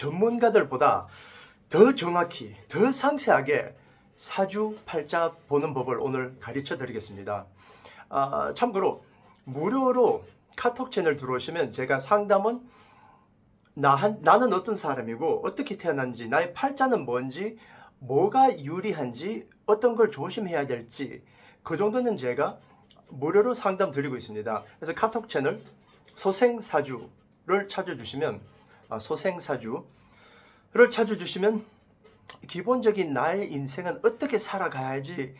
전문가들보다 더 정확히, 더 상세하게 사주팔자 보는 법을 오늘 가르쳐 드리겠습니다. 참고로 무료로 카톡 채널 들어오시면 제가 상담은 나는 어떤 사람이고 어떻게 태어났는지, 나의 팔자는 뭔지, 뭐가 유리한지, 어떤 걸 조심해야 될지 그 정도는 제가 무료로 상담 드리고 있습니다. 그래서 카톡 채널 소생사주를 찾아주시면 기본적인 나의 인생은 어떻게 살아가야지,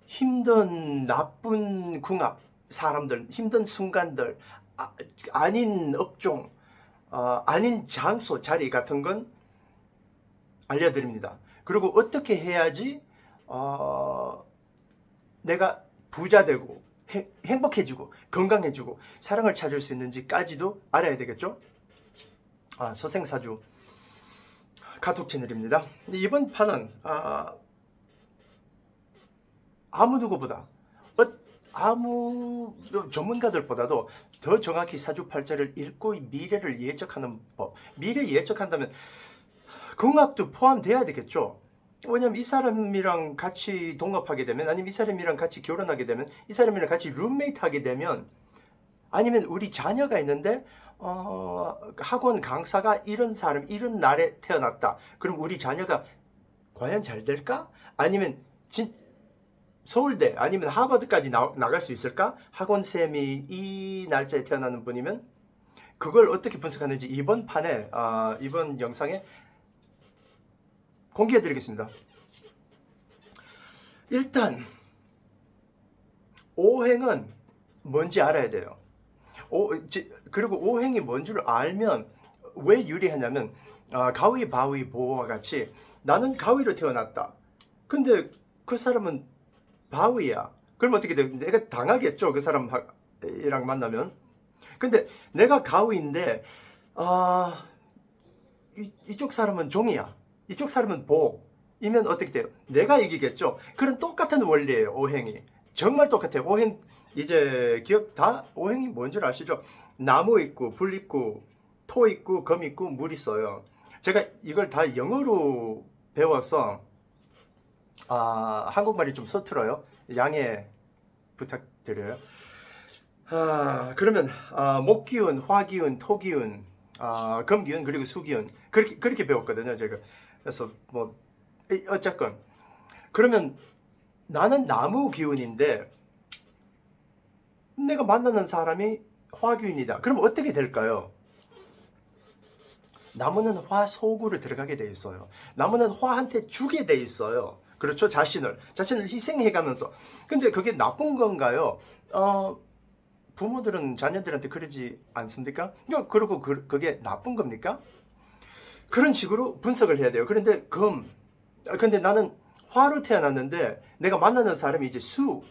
힘든 나쁜 궁합 사람들, 힘든 순간들, 아닌 업종, 아닌 장소, 자리 같은 건 알려드립니다. 그리고 어떻게 해야지 내가 부자 되고 행복해지고 건강해지고 사랑을 찾을 수 있는지까지도 알아야 되겠죠? 소생사주 카톡 채널입니다. 이번 판은 아무 누구보다 아무 전문가들보다도 더 정확히 사주팔자를 읽고 미래를 예측하는 법. 미래 예측한다면 궁합도 포함돼야 되겠죠. 왜냐면 이 사람이랑 같이 동업하게 되면, 아니면 이 사람이랑 같이 결혼하게 되면, 이 사람이랑 같이 룸메이트 하게 되면, 아니면 우리 자녀가 있는데 학원 강사가 이런 사람 이런 날에 태어났다. 그럼 우리 자녀가 과연 잘 될까? 아니면 서울대 아니면 하버드까지 나갈 수 있을까? 학원쌤이 이 날짜에 태어나는 분이면 그걸 어떻게 분석하는지 이번 판에 이번 영상에 공개해 드리겠습니다. 일단 오행은 뭔지 알아야 돼요. 그리고 오행이 뭔 줄 알면 왜 유리하냐면, 가위 바위 보와 같이 나는 가위로 태어났다. 근데 그 사람은 바위야. 그럼 어떻게 돼? 내가 당하겠죠, 그 사람이랑 만나면. 근데 내가 가위인데 이쪽 사람은 종이야, 이쪽 사람은 보이면 어떻게 돼요? 내가 이기겠죠. 그런 똑같은 원리예요, 오행이. 정말 똑같아요. 오행 이제 오행이 뭔 줄 아시죠? 나무 있고 불 있고 토 있고 검 있고 물 있어요. 제가 이걸 다 영어로 배워서 한국말이 좀 서툴어요. 양해 부탁드려요. 그러면 목기운, 화기운, 토기운, 금기운, 그리고 수기운, 그렇게 배웠거든요, 제가. 그래서 뭐 어쨌건 그러면 나는 나무 기운인데 내가 만나는 사람이 화기운이다. 그럼 어떻게 될까요? 나무는 화 속으로 들어가게 돼 있어요. 나무는 화한테 주게 돼 있어요. 그렇죠? 자신을 희생해가면서. 근데 그게 나쁜 건가요? 부모들은 자녀들한테 그러지 않습니까? 그리고 그게 나쁜 겁니까? 그런 식으로 분석을 해야 돼요. 근데 나는 화로 태어났는데 내가 만나는 사람이 이제 수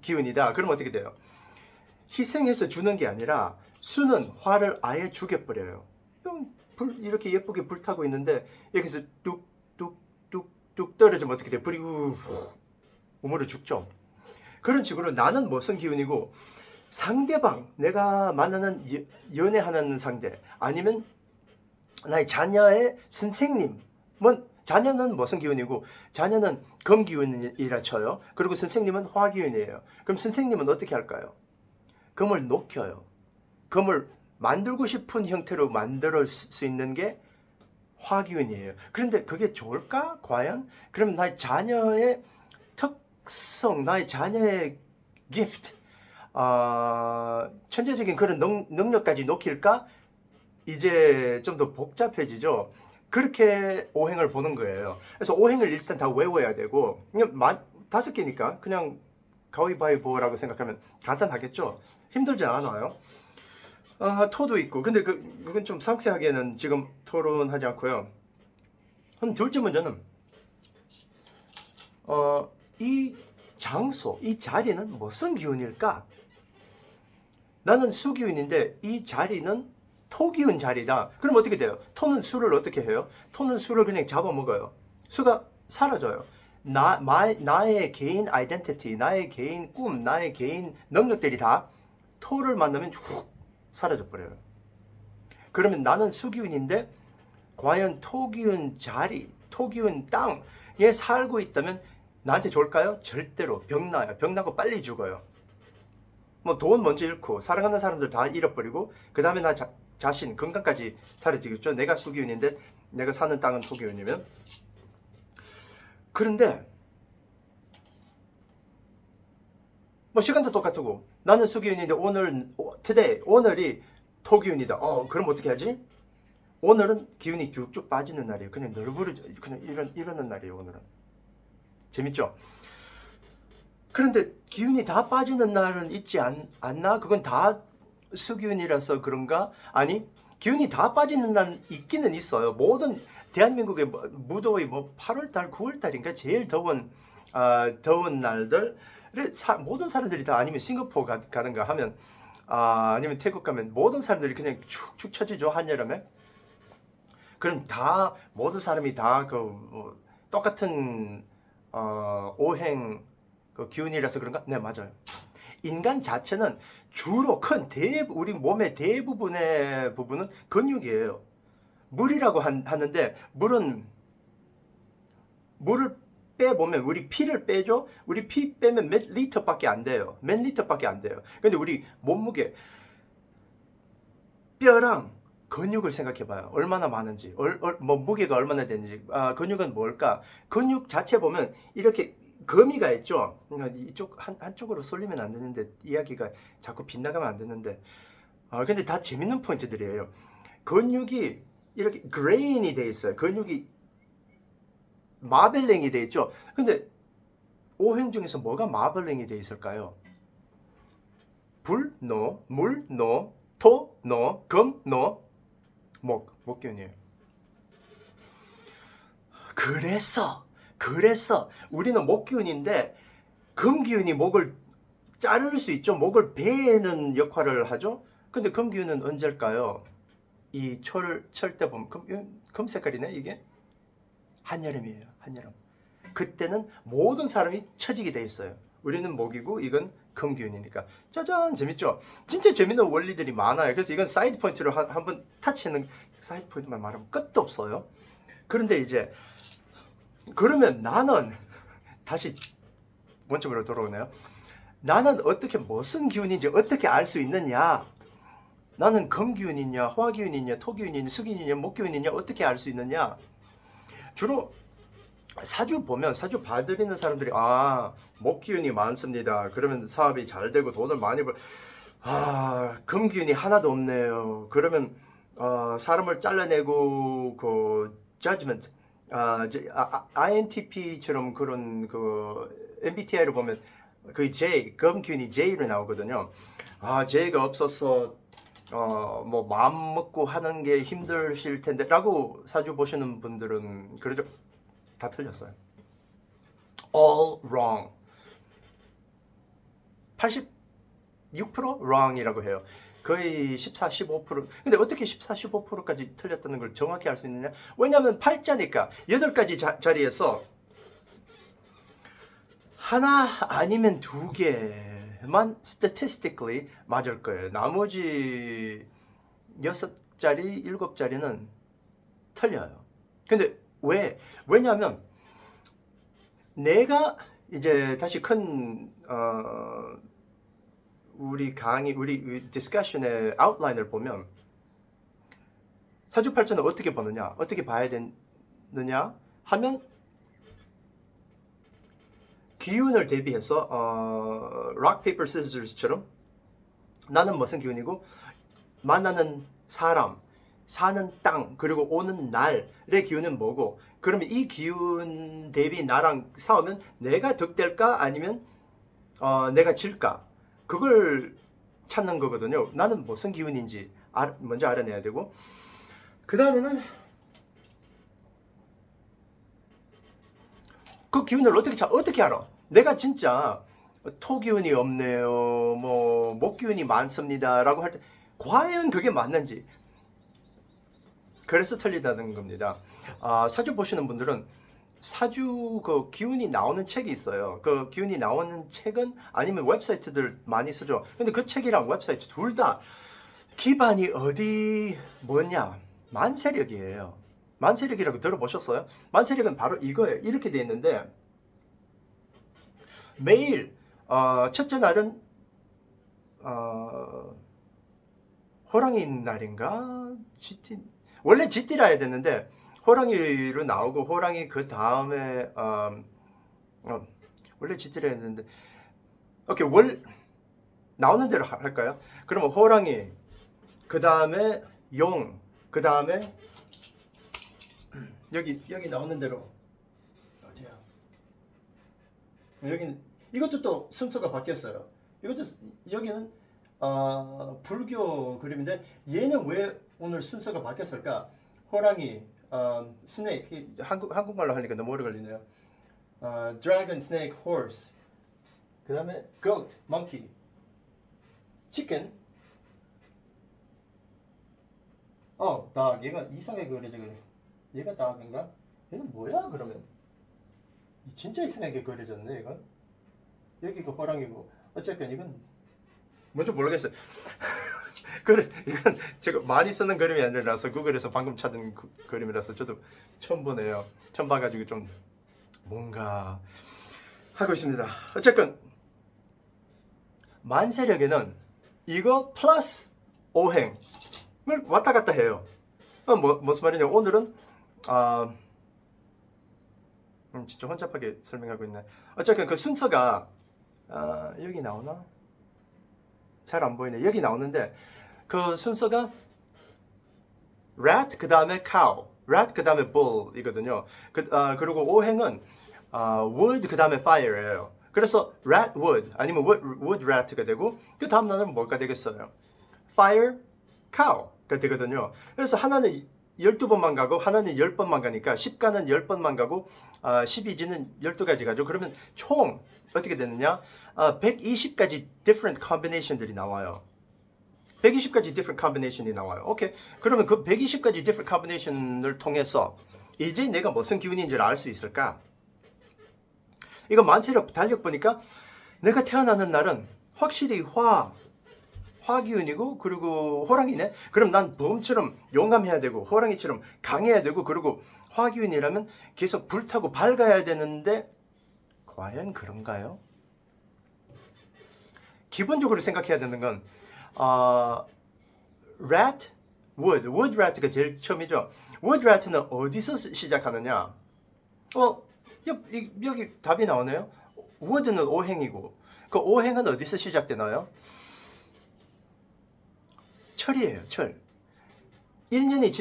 기운이다. 그럼 어떻게 돼요? 희생해서 주는 게 아니라 수는 화를 아예 죽여버려요. 이렇게 예쁘게 불타고 있는데 여기서 뚝뚝뚝뚝 떨어지면 어떻게 돼요? 불이 우물어 죽죠. 그런 식으로 나는 무슨 기운이고, 상대방, 내가 만나는 연애하는 상대, 아니면 나의 자녀의 선생님, 자녀는 무슨 기운이고, 자녀는 금기운이라 쳐요. 그리고 선생님은 화기운이에요. 그럼 선생님은 어떻게 할까요? 금을 녹여요. 금을 만들고 싶은 형태로 만들 수 있는 게 화기운이에요. 그런데 그게 좋을까? 과연? 그럼 나의 자녀의 특성, 나의 자녀의 기프트, 천재적인 그런 능력까지 녹일까? 이제 좀 더 복잡해지죠. 그렇게 오행을 보는 거예요. 그래서 오행을 일단 다 외워야 되고, 그냥 5개니까 그냥 가위바위보라고 생각하면 간단하겠죠. 힘들지 않아요. 토도 있고. 근데 그건 좀 상세하게는 지금 토론하지 않고요. 둘째 문제는 이 장소, 이 자리는 무슨 기운일까? 나는 수기운인데 이 자리는 토기운 자리다. 그럼 어떻게 돼요? 토는 수를 어떻게 해요? 토는 수를 그냥 잡아먹어요. 수가 사라져요. 나의 개인 아이덴티티, 나의 개인 꿈, 나의 개인 능력들이 다 토를 만나면 훅 사라져 버려요. 그러면 나는 수기운인데 과연 토기운 자리, 토기운 땅에 살고 있다면 나한테 좋을까요? 절대로. 병나요. 병나고 빨리 죽어요. 뭐 돈 먼저 잃고 사랑하는 사람들 다 잃어버리고 그 다음에 나 자신 건강까지 사라지겠죠. 내가 수기운인데 내가 사는 땅은 토기운이면. 그런데 뭐 시간도 똑같고 나는 수기운인데 오늘이 토기운이다. 그럼 어떻게 하지? 오늘은 기운이 쭉쭉 빠지는 날이에요. 그냥 널브러져 그냥 이러는 날이에요. 오늘은. 재밌죠? 그런데 기운이 다 빠지는 날은 있지 않나? 그건 다 수기운이라서 그런가? 아니, 기운이 다 빠지는 날 있기는 있어요. 모든 대한민국의 무더위 8월달, 9월달인가 제일 더운 날들 모든 사람들이 다 아니면 싱가포르 가는가 하면 아니면 태국 가면 모든 사람들이 그냥 축축 처지죠. 한여름에. 그럼 다 모든 사람이 다 똑같은 오행 기운이라서 그런가? 네, 맞아요. 인간 자체는 주로 우리 몸의 대부분의 부분은 근육이에요. 물이라고 하는데 물을 빼보면 우리 피를 빼죠. 우리 피 빼면 몇 리터밖에 안 돼요. 몇 리터밖에 안 돼요. 근데 우리 몸무게 뼈랑 근육을 생각해봐요. 얼마나 많은지, 무게가 얼마나 되는지. 근육은 뭘까? 근육 자체 보면 이렇게 거미가 있죠. 이쪽 한쪽으로 쏠리면 안 되는데 이야기가 자꾸 빗나가면 안 되는데. 근데 다 재밌는 포인트들이에요. 근육이 이렇게 그레인이 돼 있어요. 근육이 마블링이 돼 있죠. 근데 오행 중에서 뭐가 마블링이 돼 있을까요? 불, 노, 물, 노, 토, 노, 금, 노, 목기운이에요. 그래서 우리는 목기운인데 금기운이 목을 자를 수 있죠. 목을 베는 역할을 하죠. 근데 금기운은 언제일까요? 이 철 때 보면 금 색깔이네 이게. 한여름이에요. 한여름. 그때는 모든 사람이 처지게 돼 있어요. 우리는 목이고 이건 금기운이니까. 짜잔, 재밌죠? 진짜 재밌는 원리들이 많아요. 그래서 이건 사이드 포인트로 한번 타치하는, 사이드 포인트만 말하면 끝도 없어요. 그런데 이제 그러면 나는 다시 원점으로 돌아오네요. 나는 무슨 기운인지 어떻게 알 수 있느냐? 나는 금기운이냐, 화기운이냐, 토기운이냐, 수기운이냐, 목기운이냐 어떻게 알 수 있느냐? 주로 사주 보면 사주 봐드리는 사람들이 목기운이 많습니다. 그러면 사업이 잘 되고 돈을 많이 금기운이 하나도 없네요. 그러면 사람을 잘라내고 judgment INTP처럼 그런 MBTI를 보면 금기운이 J로 나오거든요. J가 없어서 마음 먹고 하는 게 힘드실 텐데 라고 사주 보시는 분들은 그러죠. 다 틀렸어요. All wrong. 86% wrong이라고 해요. 거의 14, 15%. 근데 어떻게 14, 15%까지 틀렸다는 걸 정확히 알 수 있느냐? 왜냐하면 8자니까 8가지 자리에서 하나 아니면 2개만 statistically 맞을 거예요. 나머지 6자리, 7자리는 틀려요. 근데 왜냐하면 내가 이제 다시 우리 강의, 우리 디스커션의 아웃라인을 보면 사주팔자는 어떻게 보느냐, 어떻게 봐야 되느냐 하면 기운을 대비해서 rock, paper, scissors처럼 나는 무슨 기운이고 만나는 사람, 사는 땅, 그리고 오는 날의 기운은 뭐고, 그러면 이 기운 대비 나랑 싸우면 내가 득될까 아니면 내가 질까, 그걸 찾는 거거든요. 나는 무슨 기운인지 먼저 알아내야 되고, 그 다음에는 그 기운을 어떻게 알아? 내가 진짜 토기운이 없네요, 목기운이 많습니다 라고 할 때 과연 그게 맞는지. 그래서 틀리다는 겁니다. 사주 보시는 분들은 사주 기운이 나오는 책이 있어요. 그 기운이 나오는 책은 아니면 웹사이트들 많이 쓰죠. 근데 그 책이랑 웹사이트 둘 다 기반이 뭐냐? 만세력이에요. 만세력이라고 들어보셨어요? 만세력은 바로 이거예요. 이렇게 돼 있는데 매일 첫째 날은 호랑이 날인가? GT 원래 GT라 해야 되는데 호랑이로 나오고 호랑이 그 다음에 원래 GT라 했는데 오케이 나오는 대로 할까요? 그러면 호랑이 그 다음에 용 그 다음에 여기 나오는 대로 어디야? 여기 이것도 또 순서가 바뀌었어요. 이것도 여기는 불교 그림인데 얘는 왜 오늘 순서가 바뀌었을까? 호랑이, 스네이크 한국말로 하니까 너무 오래 걸리네요. 드래곤, 스네이크, horse. 그 다음에 goat, monkey, chicken. 닭. 얘가 이상하게 그려져. 얘가 닭인가? 얘는 뭐야 그러면? 진짜 이상하게 그려졌네 이건. 여기가 호랑이고 어쨌든 이건 뭔지 모르겠어요. 이건 제가 많이 쓰는 그림이 아니라서 구글에서 방금 찾은 그림이라서 저도 처음 보네요. 처음 봐가지고 좀 뭔가 하고 있습니다. 어쨌든 만세력에는 이거 플러스 오행을 왔다 갔다 해요. 무슨 말이냐? 오늘은 진짜 혼잡하게 설명하고 있네. 어쨌든 그 순서가 여기 나오나? 잘 안 보이네. 여기 나오는데 그 순서가 rat 그 다음에 cow, rat 그 다음에 bull 이거든요. 그리고 오행은 wood 그 다음에 fire예요. 그래서 rat wood 아니면 wood rat가 되고 그 다음 날은 뭐가 되겠어요? fire cow가 되거든요. 그래서 하나는 12번만 가고 하나는 10번만 가니까 10가는 10번만 가고 12지는 12가지 가죠. 그러면 총 어떻게 되느냐? 120가지 different combination들이 나와요. 120가지 different combination이 나와요. 오케이. 그러면 그 120가지 different combination을 통해서 이제 내가 무슨 기운인지를 알 수 있을까? 이거 만세력 달력 보니까 내가 태어나는 날은 확실히 화기운이고 그리고 호랑이네. 그럼 난 봄처럼 용감해야 되고 호랑이처럼 강해야 되고 그리고 화기운이라면 계속 불타고 밝아야 되는데 과연 그런가요? 기본적으로 생각해야 되는 건 rat, wood rat가 제일 처음이죠. wood rat는 어디서 시작하느냐? 여기 답이 나오네요. wood는 오행이고 그 오행은 어디서 시작되나요? 철이에요. 철. 1년이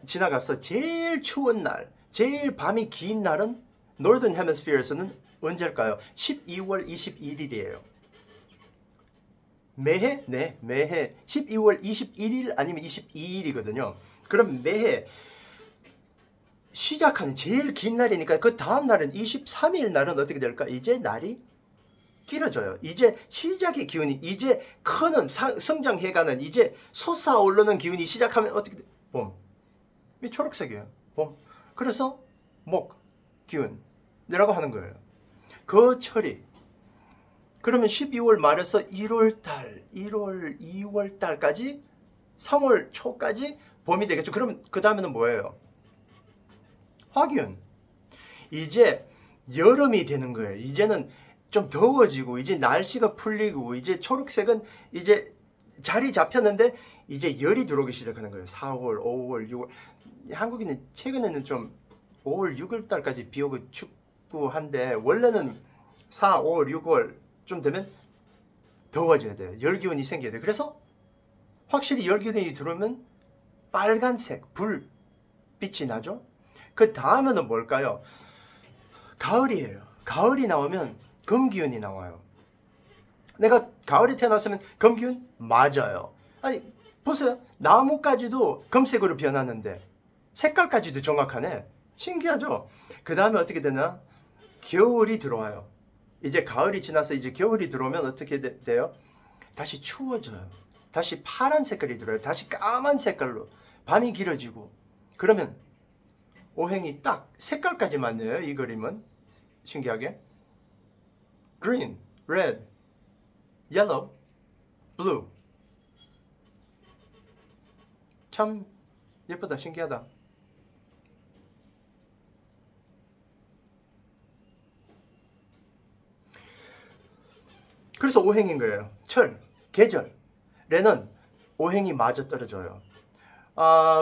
지나가서 제일 추운 날, 제일 밤이 긴 날은 Northern Hemisphere에서는 언제일까요? 12월 21일이에요. 매해? 네, 매해 12월 21일 아니면 22일이거든요. 그럼 매해 시작하는 제일 긴 날이니까 그 다음 날은 23일 날은 어떻게 될까? 이제 날이 길어져요. 이제 시작의 기운이 이제 크는 성장해가는 이제 솟아오르는 기운이 시작하면 어떻게 돼? 봄. 이 초록색이에요. 봄. 그래서 목 기운이라고 하는 거예요. 그 철이 그러면 12월 말에서 1월 달, 1월, 2월 달까지 3월 초까지 봄이 되겠죠. 그러면 그 다음에는 뭐예요? 화기운. 이제 여름이 되는 거예요. 이제는 좀 더워지고 이제 날씨가 풀리고 이제 초록색은 이제 자리 잡혔는데 이제 열이 들어오기 시작하는 거예요. 4월, 5월, 6월. 한국인은 최근에는 좀 5월, 6월 달까지 비 오고 춥고 한데 원래는 4, 5월, 6월 좀 되면 더워져야 돼요. 열기운이 생겨야 돼요. 그래서 확실히 열기운이 들어오면 빨간색 불빛이 나죠. 그 다음에는 뭘까요? 가을이에요. 가을이 나오면 금기운이 나와요. 내가 가을에 태어났으면 금기운? 맞아요. 아니 보세요. 나무까지도 금색으로 변하는데 색깔까지도 정확하네. 신기하죠? 그 다음에 어떻게 되나? 겨울이 들어와요. 이제 가을이 지나서 이제 겨울이 들어오면 어떻게 돼요? 다시 추워져요. 다시 파란 색깔이 들어요. 다시 까만 색깔로 밤이 길어지고 그러면 오행이 딱 색깔까지 맞네요. 이 그림은 신기하게 green, red, yellow, blue. 참 예쁘다. 신기하다. 그래서 오행인 거예요. 철, 계절에는 오행이 마저 떨어져요.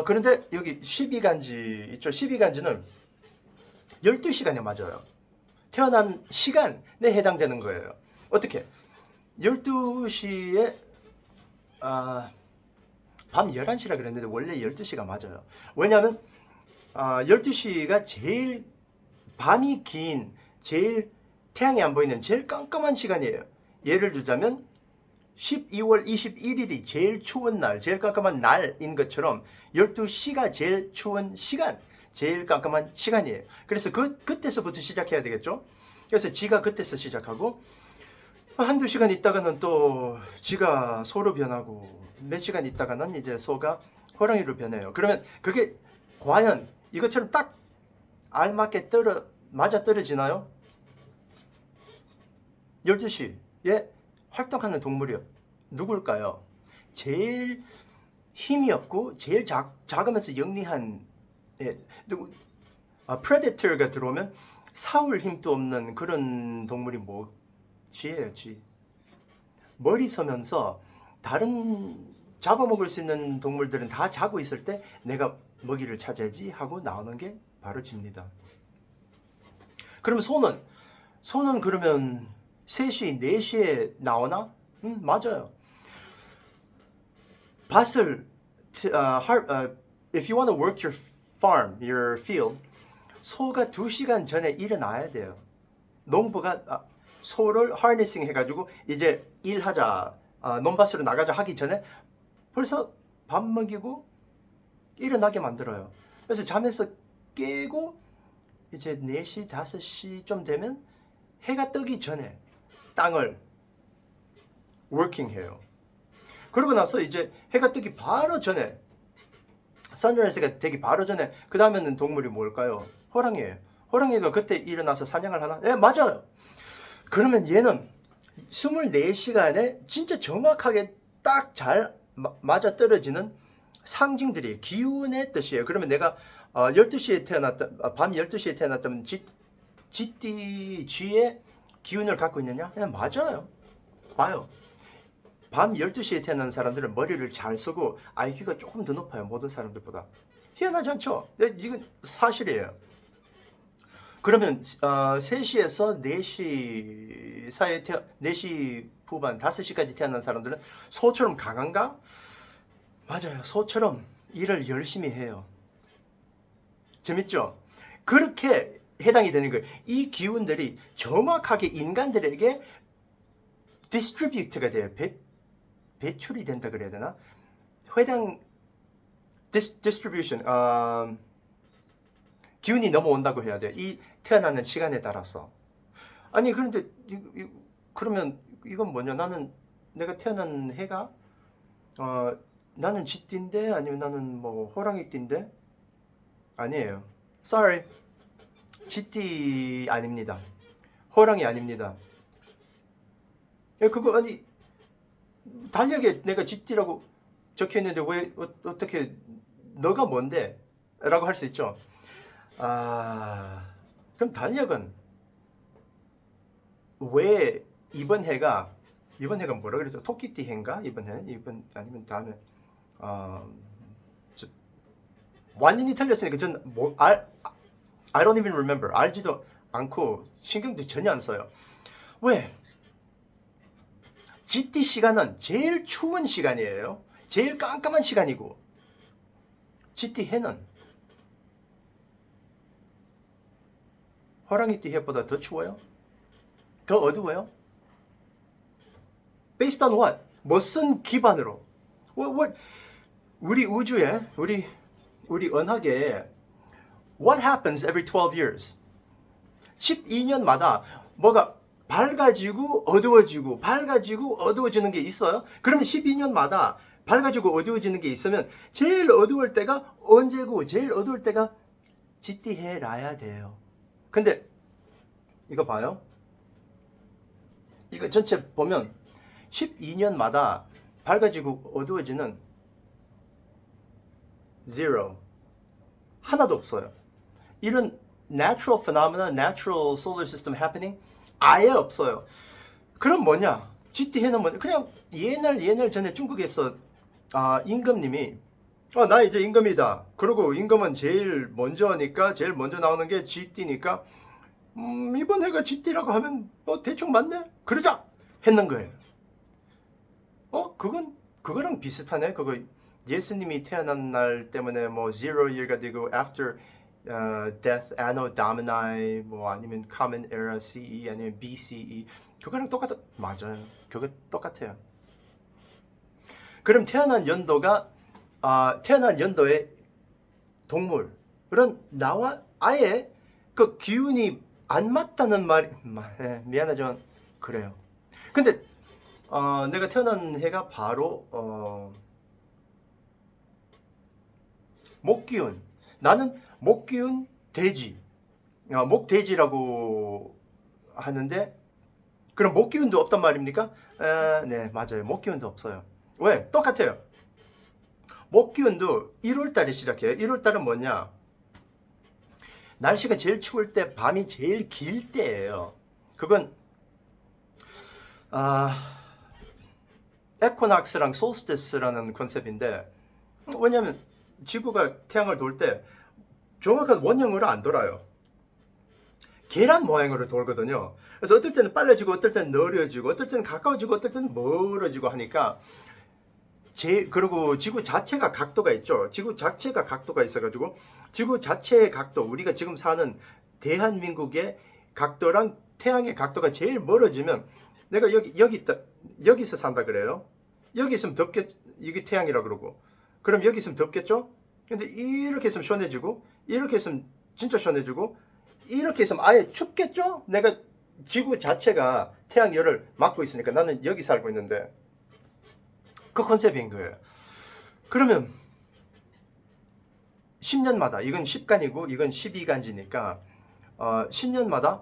그런데 여기 12간지 있죠. 12간지는 12시간에 맞아요. 태어난 시간에 해당되는 거예요. 어떻게? 12시에 밤 11시라 그랬는데 원래 12시가 맞아요. 왜냐하면 12시가 제일 밤이 긴, 제일 태양이 안 보이는 제일 깜깜한 시간이에요. 예를 들자면 12월 21일이 제일 추운 날, 제일 깜깜한 날인 것처럼 12시가 제일 추운 시간, 제일 깜깜한 시간이에요. 그래서 그때서부터 시작해야 되겠죠. 그래서 지가 그때서 시작하고 한두 시간 있다가는 또 지가 소로 변하고 몇 시간 있다가는 이제 소가 호랑이로 변해요. 그러면 그게 과연 이것처럼 딱 알맞게 맞아 떨어지나요? 12시에 활동하는 동물이 누굴까요? 제일 힘이 없고 제일 작으면서 영리한 프레데터가 들어오면 싸울 힘도 없는 그런 동물이 쥐예요, 쥐. 머리 서면서 다른 잡아먹을 수 있는 동물들은 다 자고 있을 때 내가 먹이를 찾아야지 하고 나오는 게 바로 쥐입니다. 그러면 소는 그러면 3시, 4시에 나오나? 맞아요. 밭을 if you want to work your farm, your field, 소가 2시간 전에 일어나야 돼요. 농부가 소를 harnessing 해가지고 이제 일하자, 논밭으로 나가자 하기 전에 벌써 밥 먹이고 일어나게 만들어요. 그래서 잠에서 깨고 이제 4시, 5시 좀 되면 해가 뜨기 전에 땅을 working 해요. 그러고 나서 이제 해가 뜨기 바로 전에, 선라이즈가 되기 바로 전에 그 다음에는 동물이 뭘까요? 호랑이에요. 호랑이가 그때 일어나서 사냥을 하나? 네, 맞아요. 그러면 얘는 24시간에 진짜 정확하게 딱 잘 맞아 떨어지는 상징들이 기운의 뜻이에요. 그러면 내가 12시에 태어났다, 밤 12시에 태어났다면 쥐의 기운을 갖고 있느냐? 네, 맞아요. 봐요. 밤 12시에 태어난 사람들은 머리를 잘 쓰고 IQ가 조금 더 높아요. 모든 사람들보다. 희한하지 않죠? 네, 이건 사실이에요. 그러면 3시에서 4시 사이에 4시 후반 5시까지 태어난 사람들은 소처럼 강한가? 맞아요. 소처럼 일을 열심히 해요. 재밌죠? 그렇게 해당이 되는 거예요. 이 기운들이 정확하게 인간들에게 디스트리뷰트가 돼요. 배출이 된다 그래야 되나? 회당 디스트리뷰션 기운이 넘어온다고 해야 돼요. 이 태어나는 시간에 따라서. 아니 그런데 그러면 이건 뭐냐? 내가 태어난 해가 나는 쥐띠인데 아니면 나는 뭐 호랑이띠인데? 아니에요. Sorry. 쥐띠 아닙니다. 호랑이 아닙니다. 그거 아니 달력에 내가 쥐띠라고 적혀있는데 왜 어떻게 너가 뭔데? 라고 할 수 있죠. 그럼 달력은 왜 이번 해가 뭐라 그랬죠? 토끼띠 해인가? 이번 아니면 다음에 완전히 틀렸으니까 전 I don't even remember. 알지도 않고 신경도 전혀 안 써요. 왜? 쥐띠 시간은 제일 추운 시간이에요. 제일 깜깜한 시간이고 쥐띠 해는 호랑이띠 해보다 더 추워요? 더 어두워요? Based on what? 무슨 기반으로? 우리 우주에, 우리 은하계에 What happens every 12 years? 12년마다 뭐가 밝아지고 어두워지고 밝아지고 어두워지는 게 있어요? 그러면 12년마다 밝아지고 어두워지는 게 있으면 제일 어두울 때가 언제고 제일 어두울 때가 쥐띠해라야 돼요. 근데 이거 봐요. 이거 전체 보면 12년마다 밝아지고 어두워지는 0 하나도 없어요. 이런 natural phenomena, natural solar system happening 아예 없어요. 그럼 뭐냐? GT 해놓으면 그냥 옛날 전에 중국에서 임금님이 나 이제 임금이다. 그리고 임금은 제일 먼저니까 제일 먼저 나오는 게 GT니까 이번 해가 GT라고 하면 뭐 대충 맞네. 그러자 했는 거예요. 그거랑 비슷하네. 그거 예수님이 태어난 날 때문에 뭐 zero year가 되고 after death anno domini 뭐 아니면 common era CE 아니면 BCE 그거랑 맞아요. 그거 똑같아요. 그럼 태어난 연도의 동물은 나와 아예 그 기운이 안 맞다는 말이 미안하지만 그래요. 근데 내가 태어난 해가 바로 목기운. 나는 목기운 돼지. 목돼지라고 하는데 그럼 목기운도 없단 말입니까? 네, 맞아요. 목기운도 없어요. 왜? 똑같아요. 목기운도 1월달에 시작해요. 1월달은 뭐냐? 날씨가 제일 추울 때 밤이 제일 길 때예요. 그건 에코낙스랑 솔스티스라는 컨셉인데 왜냐면 지구가 태양을 돌 때 정확한 원형으로 안 돌아요. 계란 모양으로 돌거든요. 그래서 어떨 때는 빨라지고 어떨 때는 느려지고 어떨 때는 가까워지고 어떨 때는 멀어지고 하니까 그리고 지구 자체가 각도가 있죠. 지구 자체가 각도가 있어가지고 지구 자체의 각도, 우리가 지금 사는 대한민국의 각도랑 태양의 각도가 제일 멀어지면 내가 여기서 산다 그래요. 여기 있으면 이게 태양이라 그러고 그럼 여기 있으면 덥겠죠? 근데 이렇게 있으면 시원해지고 이렇게 있으면 진짜 시원해지고 이렇게 있으면 아예 춥겠죠? 내가 지구 자체가 태양 열을 막고 있으니까 나는 여기 살고 있는데 그 컨셉인 거예요. 그러면 10년마다 이건 10간이고 이건 12간지니까 10년마다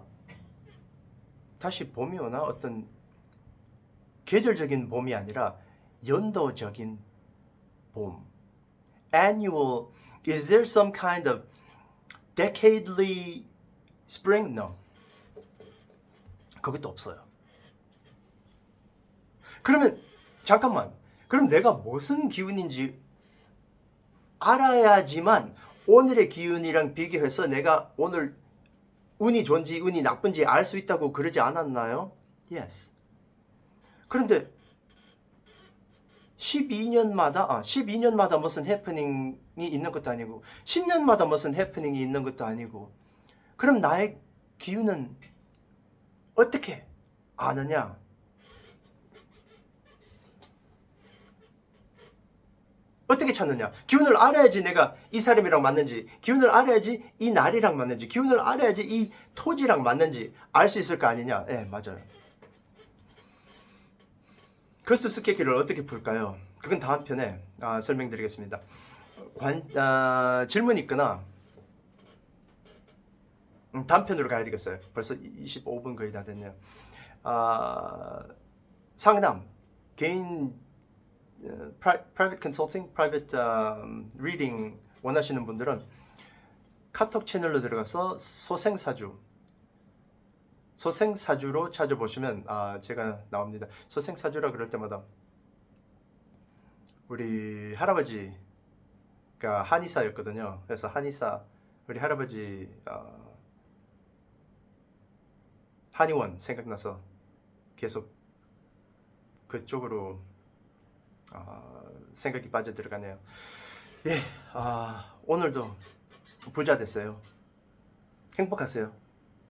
다시 봄이 오나? 어떤 계절적인 봄이 아니라 연도적인 봄. Annual. Is there some kind of decadely spring? No. 그것도 없어요. 그러면 잠깐만. 그럼 내가 무슨 기운인지 알아야지만 오늘의 기운이랑 비교해서 내가 오늘 운이 좋은지 운이 나쁜지 알 수 있다고 그러지 않았나요? Yes. 그런데 12년마다 무슨 해프닝이 있는 것도 아니고 10년마다 무슨 해프닝이 있는 것도 아니고 그럼 나의 기운은 어떻게 아느냐? 어떻게 찾느냐? 기운을 알아야지 내가 이 사람이랑 맞는지, 기운을 알아야지 이 날이랑 맞는지, 기운을 알아야지 이 토지랑 맞는지 알 수 있을 거 아니냐? 네, 맞아요. 거스 스케줄을 어떻게 풀까요? 그건 다음 편에 설명드리겠습니다. 질문 있거나 다음 편으로 가야 되겠어요. 벌써 25분 거의 다 됐네요. 상담, 개인 private consulting, private reading 원하시는 분들은 카톡 채널로 들어가서 소생사주로 찾아보시면 제가 나옵니다. 소생사주라 그럴 때마다 우리 할아버지가 한의사였거든요. 그래서 한의사 우리 할아버지 한의원 생각나서 계속 그쪽으로 생각이 빠져들어가네요. 예, 오늘도 부자 됐어요. 행복하세요.